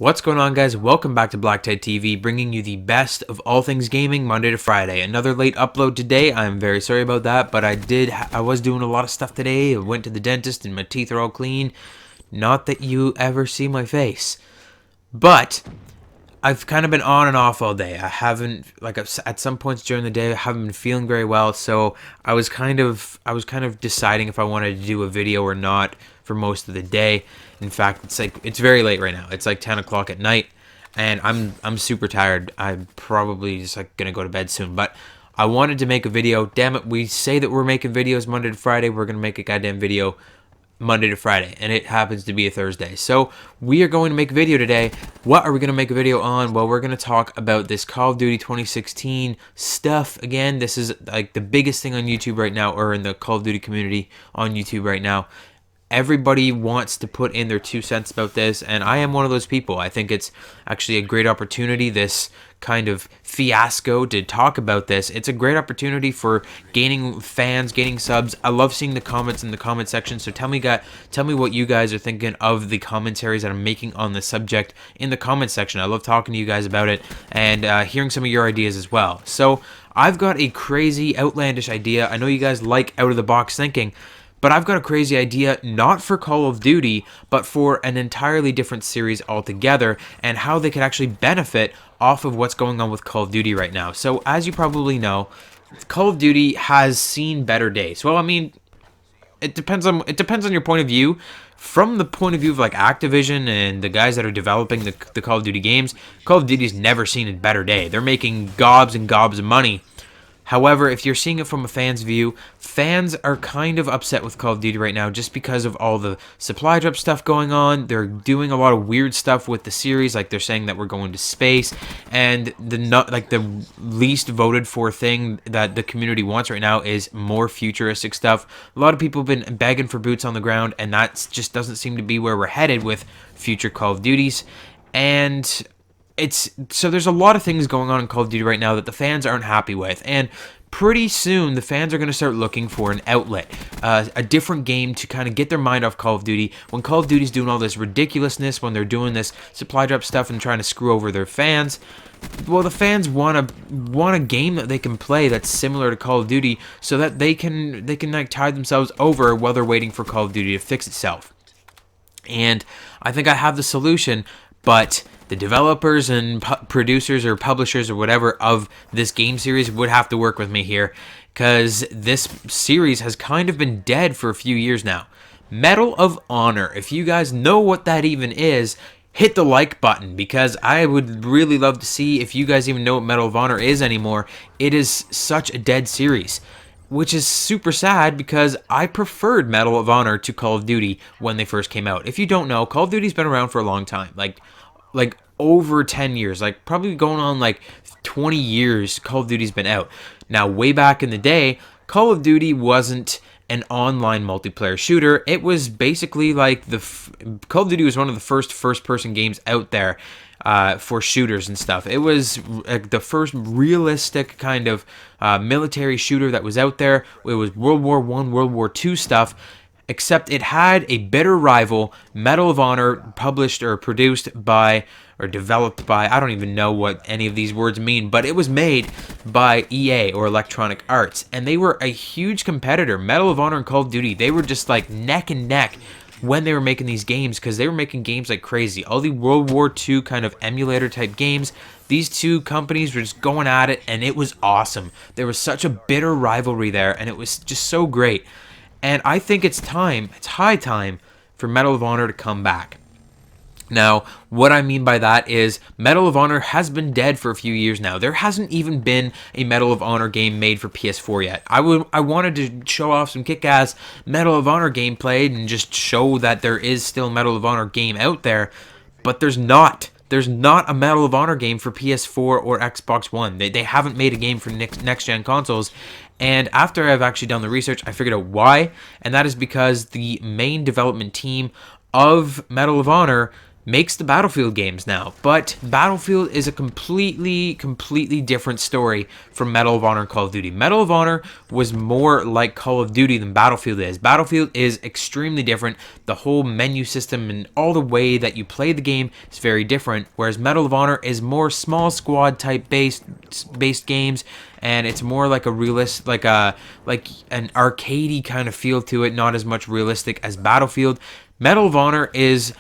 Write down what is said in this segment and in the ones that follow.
What's going on, guys? Welcome back to BlackTideTV, bringing you the best of all things gaming Monday to Friday. Another late upload today. I'm very sorry about that, but I was doing a lot of stuff today. I went to the dentist and my teeth are all clean. Not that you ever see my face, but I've kind of been on and off all day. I haven't, at some points during the day, I haven't been feeling very well. So I was kind of deciding if I wanted to do a video or not for most of the day. In fact, it's very late right now. It's like 10 o'clock at night, and I'm super tired. I'm probably just gonna go to bed soon. But I wanted to make a video. Damn it, we say that we're making videos Monday to Friday. We're gonna make a goddamn video Monday to Friday, and it happens to be a Thursday. So we are going to make a video today. What are we going to make a video on? Well, we're going to talk about this Call of Duty 2016 stuff. Again, this is like the biggest thing on YouTube right now, or in the Call of Duty community on YouTube right now. Everybody wants to put in their 2 cents about this, and I am one of those people. I think it's actually a great opportunity, this kind of fiasco, to talk about this. It's a great opportunity for gaining fans, gaining subs. I love seeing the comments in the comment section, so tell me what you guys are thinking of the commentaries that I'm making on the subject in the comment section. I love talking to you guys about it and hearing some of your ideas as well. So I've got a crazy, outlandish idea. I know you guys like out-of-the-box thinking, but I've got a crazy idea, not for Call of Duty, but for an entirely different series altogether, and how they could actually benefit off of what's going on with Call of Duty right now. So, as you probably know, Call of Duty has seen better days. Well, I mean, it depends on your point of view. From the point of view of like Activision and the guys that are developing the Call of Duty games, Call of Duty's never seen a better day. They're making gobs and gobs of money. However, if you're seeing it from a fan's view, fans are kind of upset with Call of Duty right now just because of all the supply drop stuff going on. They're doing a lot of weird stuff with the series, like they're saying that we're going to space, and the least voted for thing that the community wants right now is more futuristic stuff. A lot of people have been begging for boots on the ground, and that just doesn't seem to be where we're headed with future Call of Duties. And so there's a lot of things going on in Call of Duty right now that the fans aren't happy with, and pretty soon the fans are going to start looking for an outlet, a different game to kind of get their mind off Call of Duty. When Call of Duty's doing all this ridiculousness, when they're doing this supply drop stuff and trying to screw over their fans, well, the fans want a game that they can play that's similar to Call of Duty, so that they can like tide themselves over while they're waiting for Call of Duty to fix itself. And I think I have the solution, but the developers and producers or publishers or whatever of this game series would have to work with me here, because this series has kind of been dead for a few years now. Medal of Honor, if you guys know what that even is, hit the like button, because I would really love to see if you guys even know what Medal of Honor is anymore. It is such a dead series, which is super sad because I preferred Medal of Honor to Call of Duty when they first came out. If you don't know, Call of Duty's been around for a long time, like over 10 years, like probably going on like 20 years Call of Duty's been out. Now, way back in the day, Call of Duty wasn't an online multiplayer shooter. It was basically like Call of Duty was one of the first-person games out there for shooters and stuff. It was the first realistic kind of military shooter that was out there. It was World War I, World War II stuff, except it had a bitter rival, Medal of Honor, published or produced by, or developed by, I don't even know what any of these words mean, but it was made by EA, or Electronic Arts, and they were a huge competitor. Medal of Honor and Call of Duty, they were just like neck and neck when they were making these games, because they were making games like crazy. All the World War II kind of emulator type games, these two companies were just going at it, and it was awesome. There was such a bitter rivalry there, and it was just so great. And I think it's high time for Medal of Honor to come back. Now, what I mean by that is Medal of Honor has been dead for a few years now. There hasn't even been a Medal of Honor game made for PS4 yet. I wanted to show off some kick-ass Medal of Honor gameplay and just show that there is still Medal of Honor game out there, but there's not. There's not a Medal of Honor game for PS4 or Xbox One. They haven't made a game for next-gen consoles. And after I've actually done the research, I figured out why. And that is because the main development team of Medal of Honor makes the Battlefield games now. But Battlefield is a completely different story from Medal of Honor and Call of Duty. Medal of Honor was more like Call of Duty than Battlefield is. Battlefield is extremely different. The whole menu system and all the way that you play the game is very different, whereas Medal of Honor is more small squad type based games, and it's more like a realist, like an arcadey kind of feel to it, not as much realistic as Battlefield. Medal of Honor is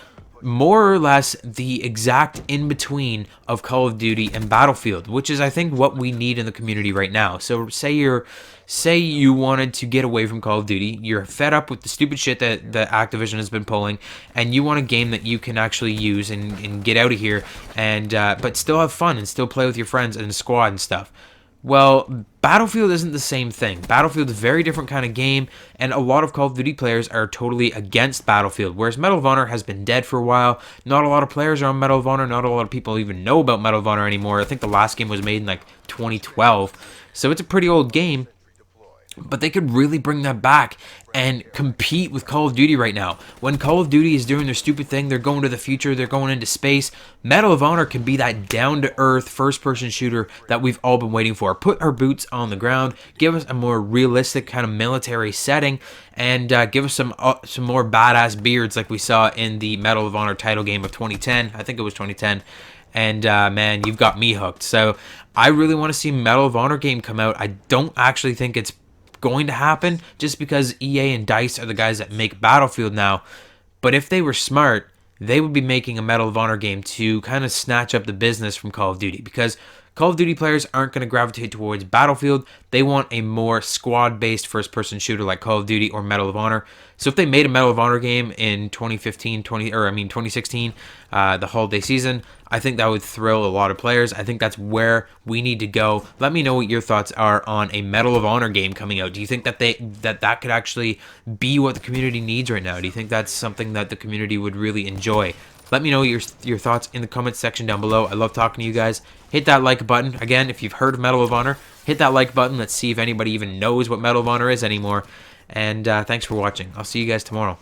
more or less the exact in-between of Call of Duty and Battlefield, which is, I think, what we need in the community right now. So say you wanted to get away from Call of Duty, you're fed up with the stupid shit that Activision has been pulling, and you want a game that you can actually use and get out of here, and but still have fun and still play with your friends and squad and stuff. Well, Battlefield isn't the same thing. Battlefield is a very different kind of game, and a lot of Call of Duty players are totally against Battlefield, whereas Medal of Honor has been dead for a while. Not a lot of players are on Medal of Honor. Not a lot of people even know about Medal of Honor anymore. I think the last game was made in like 2012, so it's a pretty old game. But they could really bring that back and compete with Call of Duty right now. When Call of Duty is doing their stupid thing, they're going to the future, they're going into space. Medal of Honor can be that down-to-earth first-person shooter that we've all been waiting for. Put our boots on the ground, give us a more realistic kind of military setting, and give us some more badass beards like we saw in the Medal of Honor title game of 2010. I think it was 2010. And man, you've got me hooked. So I really want to see Medal of Honor game come out. I don't actually think it's going to happen just because EA and DICE are the guys that make Battlefield now. But if they were smart, they would be making a Medal of Honor game to kind of snatch up the business from Call of Duty, because Call of Duty players aren't going to gravitate towards Battlefield. They want a more squad-based first-person shooter like Call of Duty or Medal of Honor. So if they made a Medal of Honor game in 2016, the holiday season, I think that would thrill a lot of players. I think that's where we need to go. Let me know what your thoughts are on a Medal of Honor game coming out. Do you think that that could actually be what the community needs right now? Do you think that's something that the community would really enjoy? Let me know your thoughts in the comments section down below. I love talking to you guys. Hit that like button. Again, if you've heard of Medal of Honor, hit that like button. Let's see if anybody even knows what Medal of Honor is anymore. And thanks for watching. I'll see you guys tomorrow.